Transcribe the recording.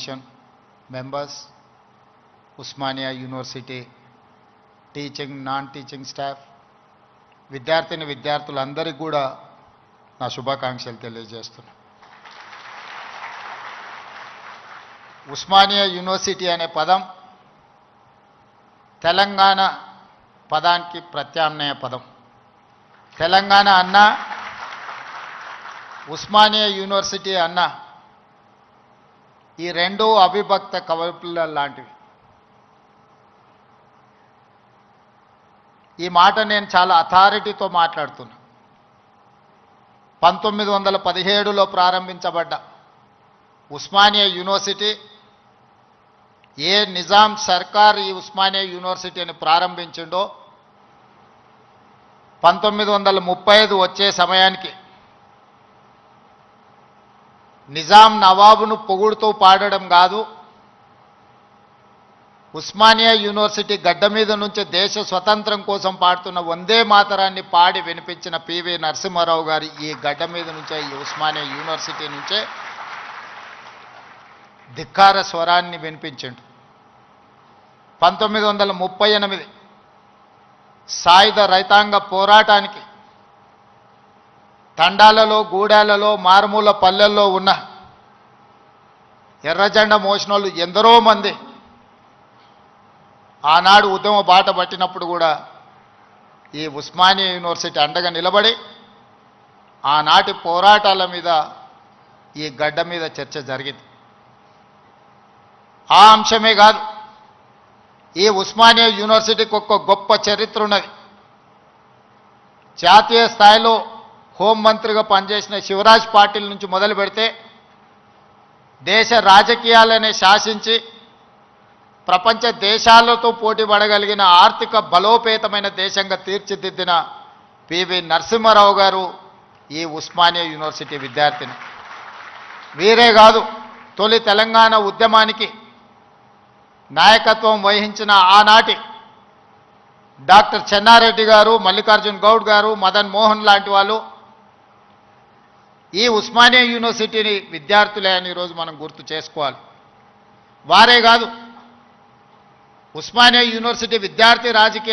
Commission members, Osmania university teaching non teaching staff, విద్యార్థులందరికీ కూడా నా శుభాకాంక్షలు తెలియజేస్తున్నా. ఉస్మానియా యూనివర్సిటీ అనే పదం తెలంగాణ పదానికి ప్రత్యామ్నాయ పదం. తెలంగాణ అన్న, ఉస్మానియా యూనివర్సిటీ అన్న, ఈ రెండు అవిభక్త కవపుల లాంటివి. ఈ మాట నేను చాలా అథారిటీతో మాట్లాడుతున్నా. 1917లో ప్రారంభించబడ్డ ఉస్మానియా యూనివర్సిటీ, ఏ నిజాం సర్కార్ ఈ ఉస్మానియా యూనివర్సిటీని ప్రారంభించిండో 1935 వచ్చే సమయానికి నిజాం నవాబును పొగుడుతూ పాడడం కాదు, ఉస్మానియా యూనివర్సిటీ గడ్డ మీద నుంచి దేశ స్వతంత్రం కోసం పాడుతున్న వందే మాతరాన్ని పాడి వినిపించిన పివి నరసింహారావు గారి ఈ గడ్డ మీద నుంచే, ఈ ఉస్మానియా యూనివర్సిటీ నుంచే ధిక్కార స్వరాన్ని వినిపించిండు. 1938 సాయుధ రైతాంగ పోరాటానికి తండాలలో, గూడాలలో, మారుమూల పల్లెల్లో ఉన్న ఎర్రజెండా మోసినోళ్ళు ఎందరో మంది ఆనాడు ఉద్యమ బాట పట్టినప్పుడు కూడా ఈ ఉస్మానియా యూనివర్సిటీ అండగా నిలబడి ఆనాటి పోరాటాల మీద ఈ గడ్డ మీద చర్చ జరిగింది. ఆ అంశమే కాదు, ఈ ఉస్మానియా యూనివర్సిటీకి ఒక గొప్ప చరిత్ర ఉన్నది. జాతీయ స్థాయిలో హోంమంత్రిగా పనిచేసిన శివరాజ్ పాటిల్ నుంచి మొదలు పెడితే దేశ రాజకీయాలనే శాసించి ప్రపంచ దేశాలతో పోటీ పడగలిగిన ఆర్థిక బలోపేతమైన దేశంగా తీర్చిదిద్దిన పివి నరసింహారావు గారు ఈ ఉస్మానియా యూనివర్సిటీ విద్యార్థిని. వీరే కాదు, తొలి తెలంగాణ ఉద్యమానికి నాయకత్వం వహించిన ఆనాటి డాక్టర్ చెన్నారెడ్డి గారు, మల్లికార్జున్ గౌడ్ గారు, మదన్ మోహన్ లాంటి వాళ్ళు ఈ ఉస్మానియా యూనివర్సిటీని విద్యార్థులే అని ఈరోజు మనం గుర్తు చేసుకోవాలి. వారే కాదు, ఉస్మానియా యూనివర్సిటీ విద్యార్థి రాజకీయ